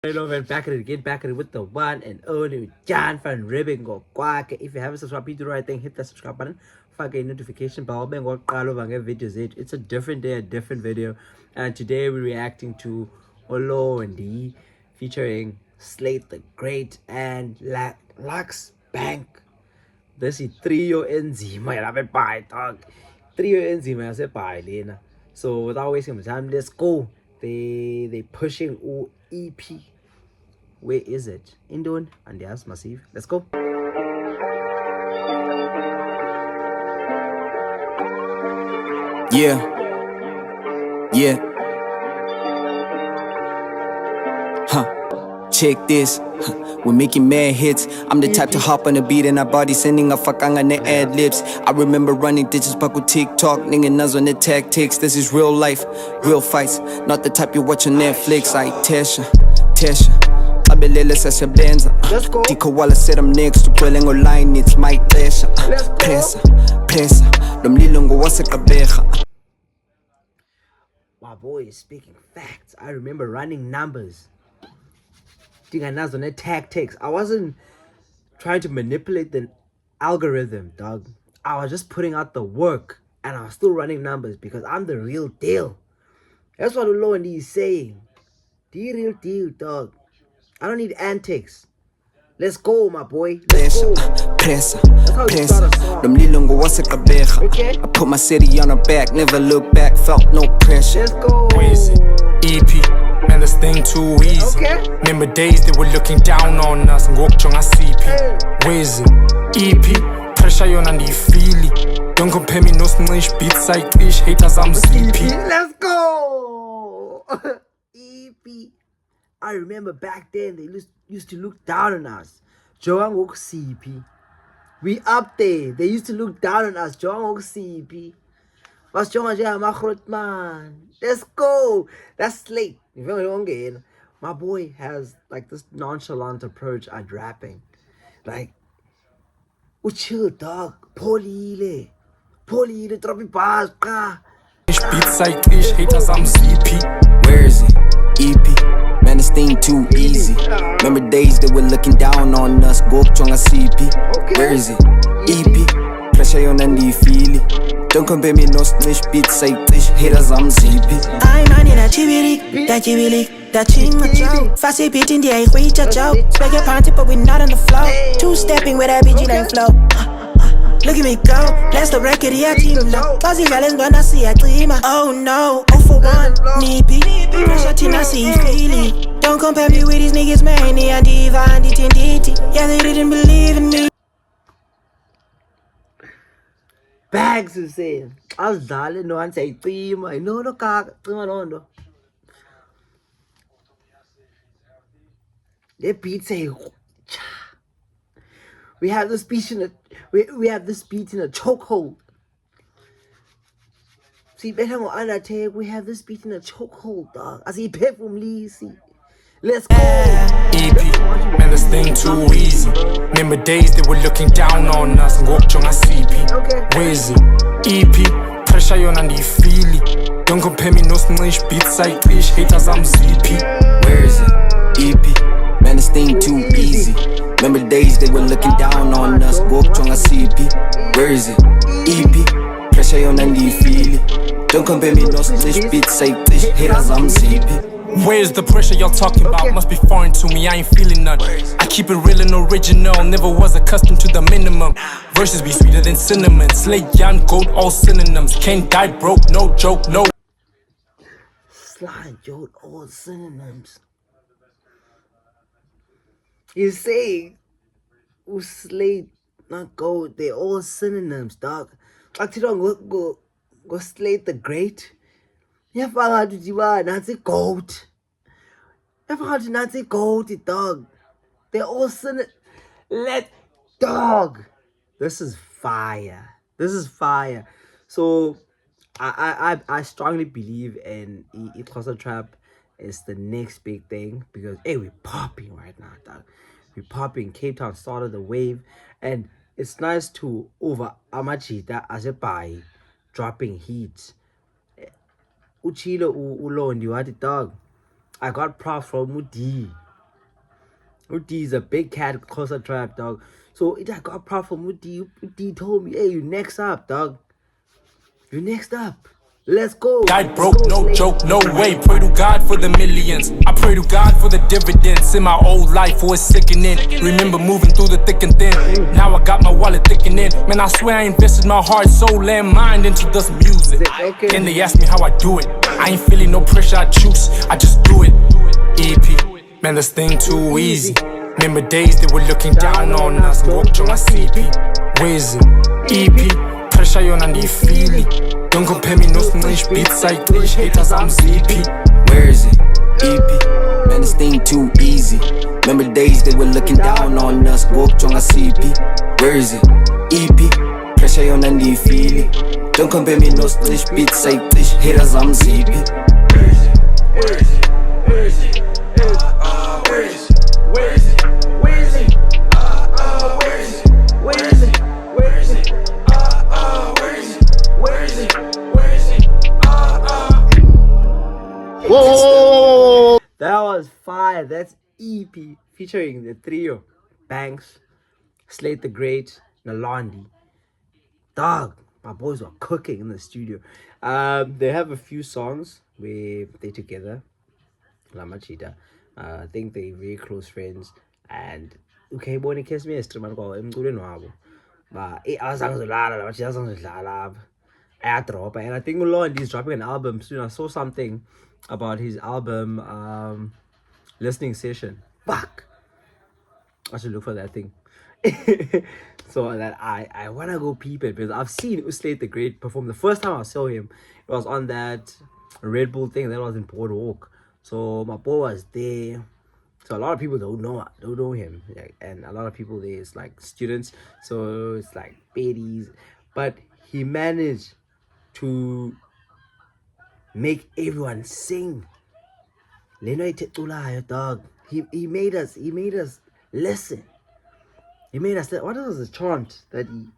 Hello, man, back at it again, back at it with the one and only Dyan'van ribbing go quack. If you haven't subscribed, please do the right thing, hit that subscribe button, fuck a notification bell, bang or videos. It's a different day, a different video, and today we're reacting to Lxndi featuring Slate the Great and Loux Bank. This is trio enzima, dog. Trio enzima, Lena. So without wasting my time, let's go. They pushing Iphi. Where is it? Indon and yes, massive. Let's go. Yeah. Check this. We're making mad hits. I'm the type to hop on the beat and our body sending a fuckang on the ad libs. I remember running digits back with TikTok, nigga nuts on the tactics. This is real life, real fights. Not the type you watch on Netflix. I Tesha. Abelele sasebenza. Diko wala said I'm next to pulling online. It's my pleasure. Pressa. Lomlilo ngowase kabeja. My boy is speaking facts. I remember running numbers. Dyan'van on the tactics. I wasn't trying to manipulate the algorithm, dog. I was just putting out the work, and I was still running numbers because I'm the real deal. That's what Lxndi is saying. The real deal, dog. I don't need antics. Let's go, my boy. Let's go. Pressa. Okay? I put my city on her back, never look back, felt no pressure. Let's go. Where is it? Iphi, man, this thing too easy. Okay. Remember days they were looking down on us. Ngokchonga CP. Where is it? Iphi, pressure yona ndiyifili. Don't compare me no snitch, beats like ish, haters I'm sleepy. Let's go. Iphi. I remember back then they used to look down on us. Joang CP. We up there. They used to look down on us. Joang CP. Let's go. That's Slate. My boy has like this nonchalant approach at rapping. Like, chill, dog. Polile, dropping bars. Beats like ish, haters I'm sleepy. Where is it? Iphi. Man, this thing too easy. Remember days they were looking down on us. Gokchonga CP. Where is it? Iphi. Pressure on and you feel it. Don't compare me no snitch, beats say fish, haters I'm sleepy. I'm on that chibili, that chinga chow. Fast beat in the air, we cha chow. Spec your panty, but we not on the floor. Two stepping with that BG like flow. Look at me go, let's the record, yeah, team low. Fuzzy Valens when I see a dreamer. Oh no, 0 for 1, nippy. Pressure tina see feeling. Don't compare me with these niggas, man. And Dyan'van, yeah, they didn't believe in me. Bags is saying, I was darling, no one say, no, kaka, no. Their beat say, we have this beat in a, we have this beat in a chokehold. See, better on Undertale, we have this beat in a chokehold, dog. I see pay from Lee, see. Let's go. Iphi, man, this thing too easy. Remember days they were looking down on us. Ngokchonga CP. Where is it? Iphi, pressure yona ndiyifili. Don't compare me no snitch, beats like ish, haters I'm sleepy. Where is it? Iphi, man, this thing too easy. Remember days they were looking down on us. Gokchonga CP. Where is it? Iphi, pressure yona ndiyifili. Don't compare me no snitch, beats like ish, haters I'm sleepy. Where's the pressure y'all talking about? Must be foreign to me, I ain't feeling none. I keep it real and original, never was accustomed to the minimum. Verses be sweeter than cinnamon. Slate, young, gold, all synonyms. Can't die broke, no joke, no. Slide, yo, all synonyms. You're saying, Slate, not gold, they're all synonyms, dog. Like, you don't go Slate the Great. Yafaka to Nazi goat. Yafaka to Nazi goat, dog. They're all dog. This is fire. So I strongly believe in Iphi trap is the next big thing because hey, we're popping right now, dog. We're popping. Cape Town started the wave, and it's nice to over Amachita as a buy dropping heat. Uchilo Lxndi, what the dog. I got props from Mudi. Uti is a big cat, closer trap, dog. So it got a problem with Uti. Uti told me, hey, you next up, dog. You next up. Let's go. Died broke, no joke, no way. Pray to God for the millions. I pray to God for the dividends. In my old life was sickening. Remember moving through the thick and thin. Now I got my wallet thickening. Man, I swear I invested my heart, soul, and mind into this music. Then they ask me how I do it. I ain't feeling no pressure, I choose. I just do it. EP, man, this thing too easy. Remember days they were looking down on us. Walked on my CP. Where's it? EP, pressure on and feel it. Don't compare me no snitch beats like glitch haters, I'm ZP. Where is it? EP. Man, this thing too easy. Remember days they were looking down on us. Walked on a CP. Where is it? EP. Pressure on and feel it. Don't compare me no snitch beats like glitch haters, I'm ZP. Where is it? Where is it? Where is it? Where is it? Where is it? Where is it? Where is it? Where is it? Where is it? Where is it? Where is it? Where is it? Whoa! That was fire. That's EP featuring the trio: Banks, Slate the Great, Lxndi. Dog, my boys were cooking in the studio. They have a few songs where they're together. Lamachita. I think they're very close friends. And okay, boy, it kiss me a stream and go, I'm good in but I was I drop, and I think Lxndi is dropping an album soon. I saw something about his album listening session. Fuck, I should look for that thing. So that I wanna go peep it, because I've seen Slate the Great perform. The first time I saw him, it was on that Red Bull thing that was in Boardwalk. So my boy was there. So a lot of people don't know him, and a lot of people there is like students. So it's like baddies, but he managed to make everyone sing. Dog. He made us listen. He made us. What was the chant that he?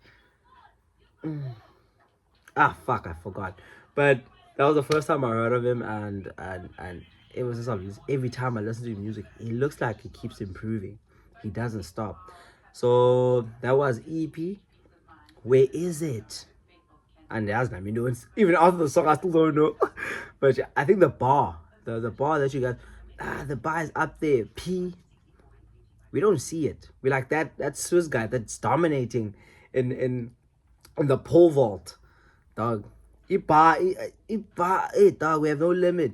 Fuck, I forgot. But that was the first time I heard of him, and it was just obvious. Every time I listen to his music, he looks like he keeps improving. He doesn't stop. So that was EP. Where is it? And it hasn't been doing. Even after the song, I still don't know. But I think the bar that you got, the bar is up there. P. We don't see it. We like that Swiss guy that's dominating in the pole vault, dog. Dog. We have no limit.